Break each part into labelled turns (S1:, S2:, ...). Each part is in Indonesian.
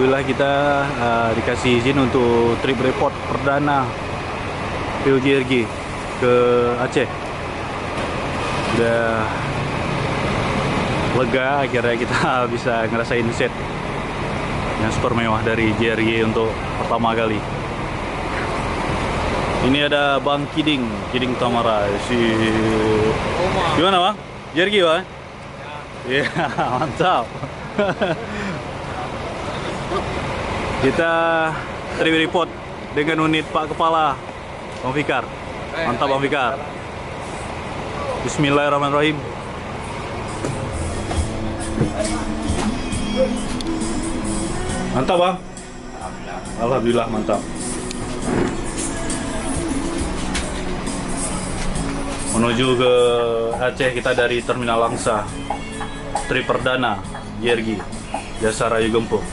S1: Alhamdulillah kita dikasih izin untuk trip report perdana PUJRG ke Aceh. Udah lega, akhirnya kita bisa ngerasain set yang super mewah dari JRG untuk pertama kali. Ini ada Bang Kiding Tamara. Gimana Bang? JRG Bang? Ya, mantap. Kita trip report dengan unit Pak Kepala Bang Fikar. Mantap Bang Fikar. Bismillahirrahmanirrahim. Mantap Bang. Alhamdulillah mantap. Menuju ke Aceh kita dari Terminal Langsa. Trip perdana JRG Jasa Rayu Gempuk.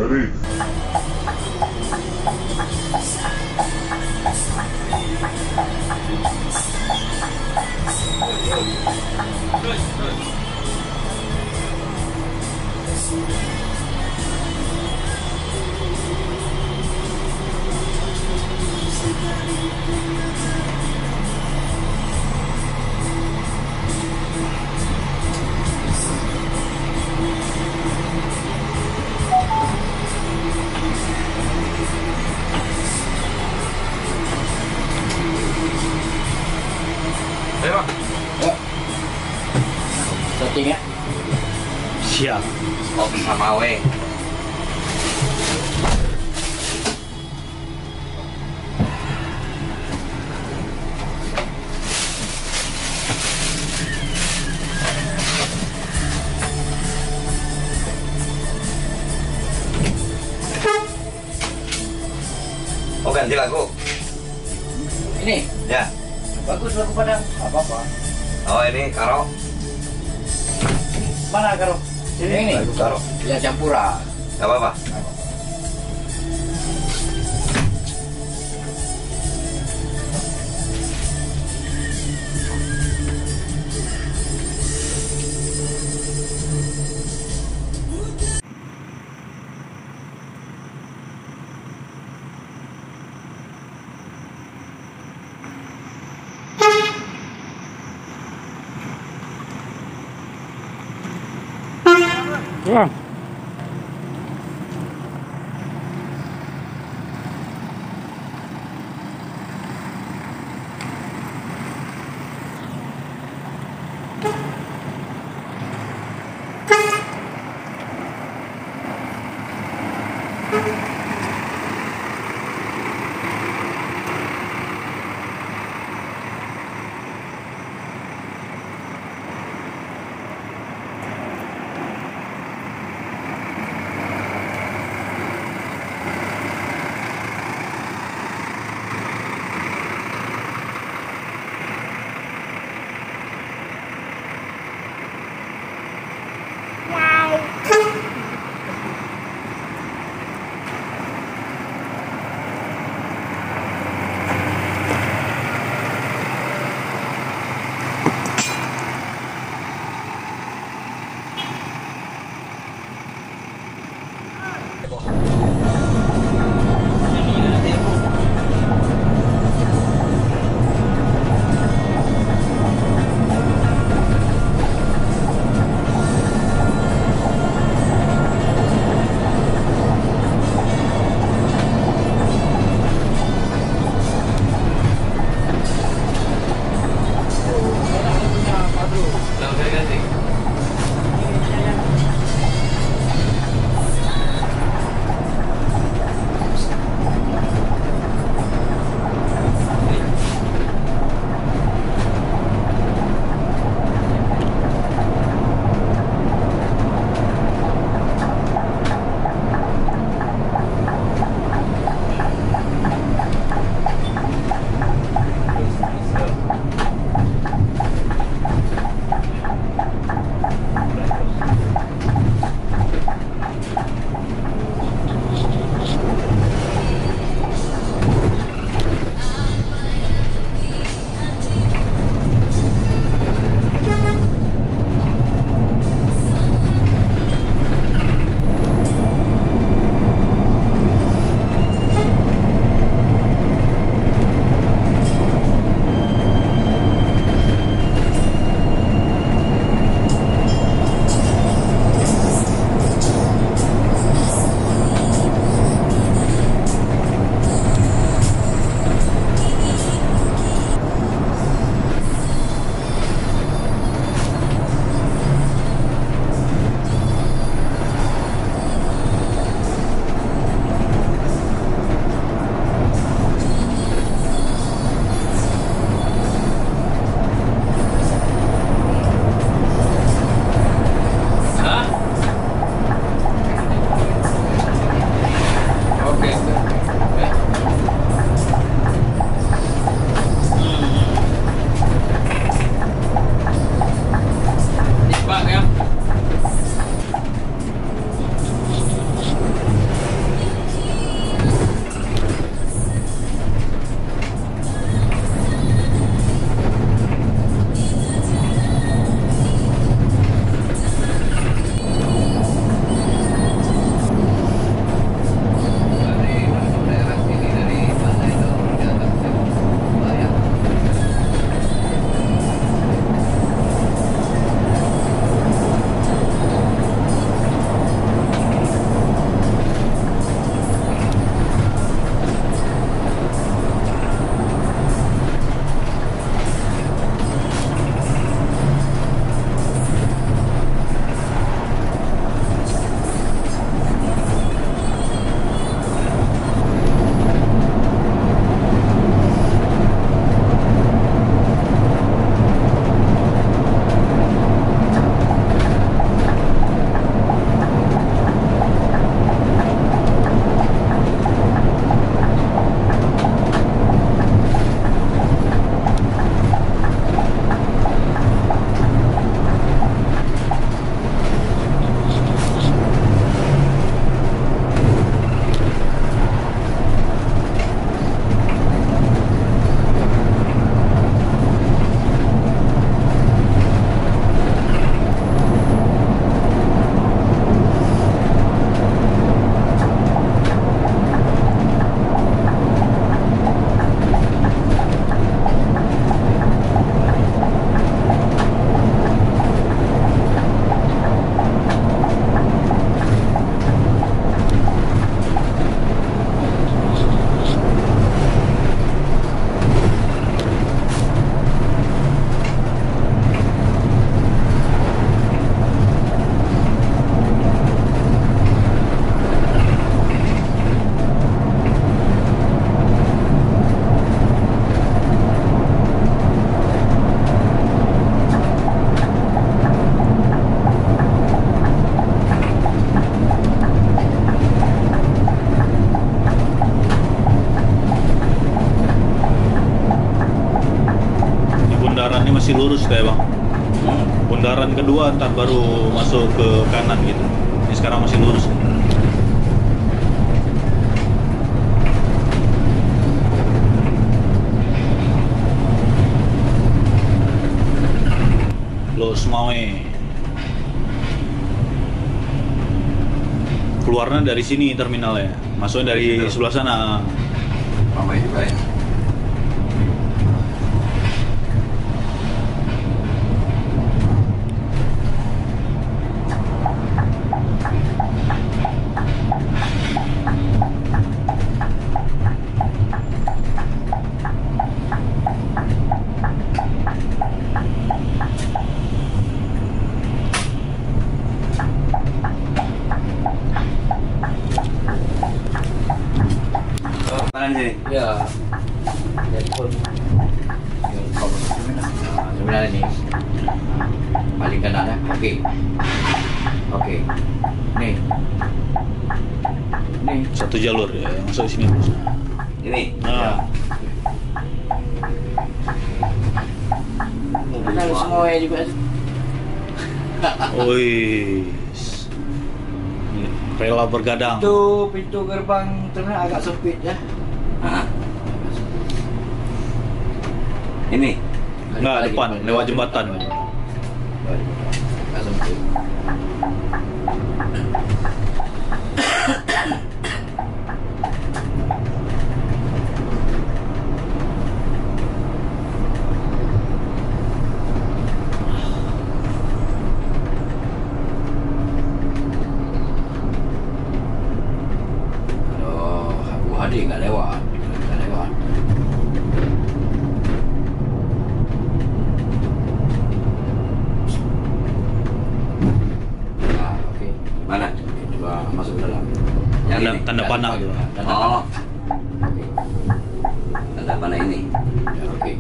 S2: Ready.
S3: Ayo Bang.
S4: Yuk. Setting ya.
S1: Siap.
S3: Oh bisa mawe. Oh ganti lagu.
S4: Ini
S3: Ya.
S4: bagus lagu Padang. Apa-apa.
S3: Oh ini Karo.
S4: Mana Karo? Ini.
S3: Lagu Karo.
S4: Ya campuran.
S3: Gak apa-apa.
S1: Wah. lurus deh bang. Bundaran kedua ntar baru masuk ke kanan gitu. Ini sekarang masih lurus. Los Mawe. Keluarnya dari sini terminalnya, masuknya dari sebelah sana.
S3: Ramai juga ya. Mana sini?
S4: Ya. Telepon. Terminal ini. Paling kanan ya. Oke. Oke. Nih. Nih.
S1: Satu jalur ya, masuk sini terus.
S3: Ini.
S1: Nah,
S4: Terminal semua ya juga.
S1: wih, rela bergadang.
S4: Pintu gerbang terminal agak sempit ya.
S3: Ah. Ini.
S1: Nggak, depan, lewat jembatan.
S4: Agak sempit. Kalau Abu Hadi nggak lewat. Nggak lewat. Nah, oke.
S3: Mana?
S4: Coba masuk ke dalam.
S3: Yang
S1: Tanda,
S3: ini.
S1: tanda panah gitu.
S4: Tanda
S3: Oh.
S4: panah.
S3: Tanda panah ini.
S4: Ya, oke.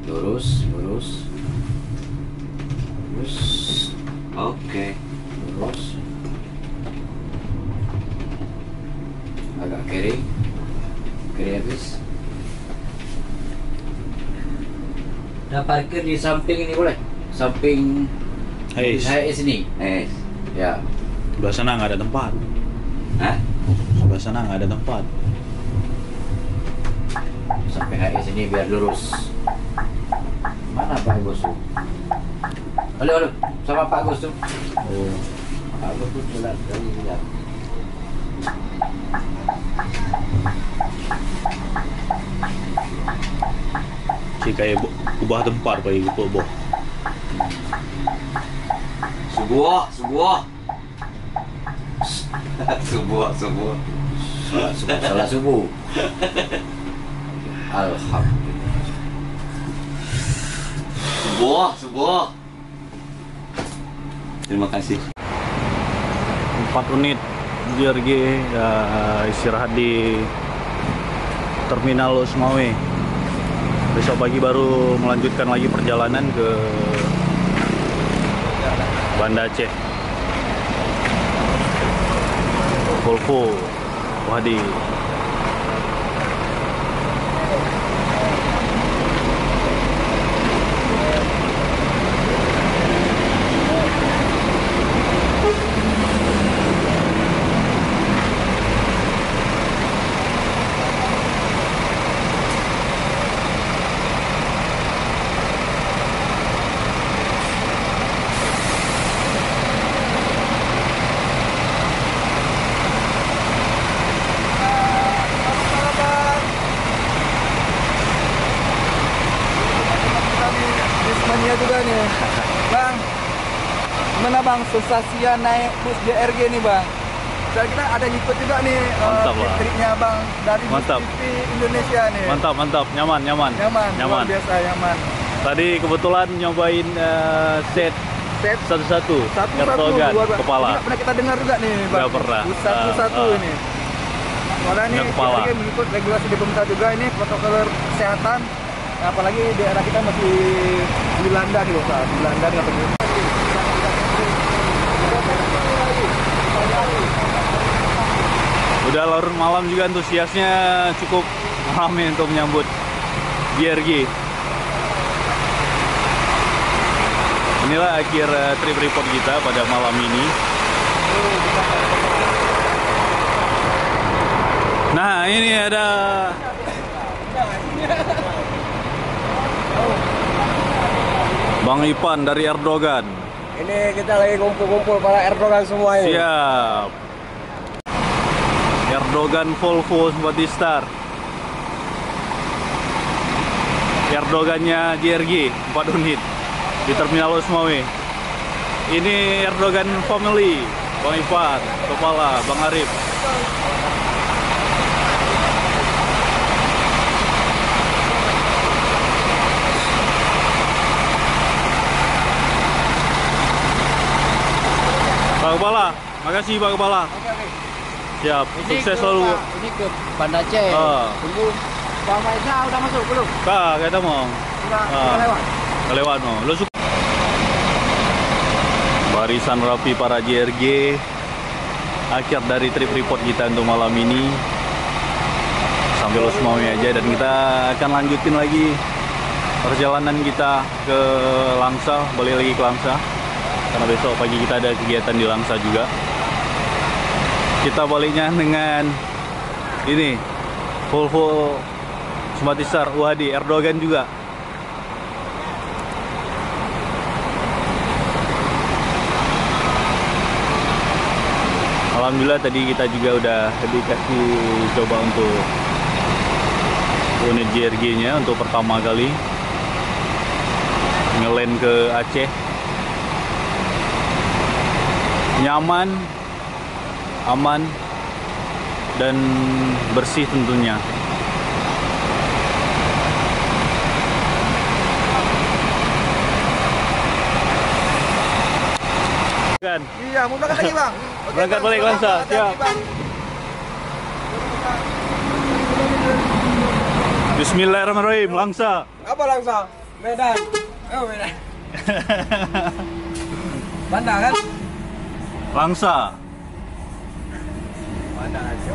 S4: Lurus, lurus. Lurus,
S3: Oke.
S4: lurus. Agak kiri. Kiri habis. Nah, parkir di samping ini boleh? Samping
S1: Hei,
S4: saya sini. Ya.
S1: sebelah sana nggak ada tempat.
S3: Hah?
S1: Sebelah sana nggak ada tempat.
S4: Sampai HI sini biar lurus. Mana Pak Agus tuh? Halo, halo. Sama Pak Agus tuh.
S1: Oh,
S4: Pak Agus tuh jalan dari jalan.
S1: si kayak ubah tempat pak ibu boh.
S3: Subuh, subuh. Subuh, subuh.
S4: Salah subuh. Alhamdulillah.
S3: Subuh, subuh. Terima kasih.
S1: 4 unit JRG istirahat di Terminal Los Mawe. Besok pagi baru melanjutkan lagi perjalanan ke Banda Aceh. Volvo Wadi.
S2: Mania juga nih, Bang. Gimana Bang sensasinya naik bus JRG nih Bang? Saya kira ada ngikut juga nih
S1: Mantap, Bang.
S2: triknya Bang dari Bus
S1: Mantap.
S2: TV Indonesia nih.
S1: Mantap, mantap, nyaman, nyaman,
S2: Nyaman, luar biasa nyaman.
S1: Tadi kebetulan nyobain set
S2: Set
S1: satu-satu,
S2: satu
S1: Erdogan
S2: luar biasa.
S1: kepala.
S2: Nggak pernah kita dengar juga nih Bang.
S1: Nggak pernah.
S2: Bus satu-satu ini. Soalnya ini
S1: Yang kepala.
S2: JRG mengikut regulasi di pemerintah juga ini protokol kesehatan. apalagi daerah kita masih dilanda nih Pak, dilanda dengan penduduk.
S1: Udah larut malam juga, antusiasnya cukup ramai untuk menyambut JRG. Inilah akhir trip report kita pada malam ini. Nah, ini ada Bang Ipan dari Erdogan.
S2: Ini kita lagi kumpul-kumpul para Erdogan semua ini.
S1: Siap. Erdogan Volvo Sympathistar. Erdogannya JRG 4 unit di Terminal Losmawe. Ini Erdogan Family, Bang Ipan, Kepala, Bang Arif. Pak Kepala, makasih Pak Kepala. Siap, sukses selalu.
S4: Ini ke Banda Aceh. Tunggu Bang Faisal udah masuk belum?
S1: Kak, kita mau.
S4: Udah lewat.
S1: Lewat no. Lo suka. Barisan rapi para JRG. Akhir dari trip report kita untuk malam ini. Sampai Losmawe aja, dan kita akan lanjutin lagi perjalanan kita ke Langsa, balik lagi ke Langsa. Karena besok pagi kita ada kegiatan di Langsa juga. Kita baliknya dengan ini Volvo Sympathistar UHD Erdogan juga. Alhamdulillah tadi kita juga udah dikasih coba untuk unit JRG-nya untuk pertama kali ngeland ke Aceh. Nyaman, aman, dan bersih tentunya. Kan?
S2: Iya, mau berangkat lagi Bang. Oke,
S1: Berangkat
S2: Bang.
S1: balik Langsa,
S2: Hati-hati,
S1: siap.
S2: Bang.
S1: Bismillahirrahmanirrahim, Langsa.
S2: Apa Langsa? Medan. Oh, Medan. Banda kan?
S1: Langsa.
S2: Banda aja.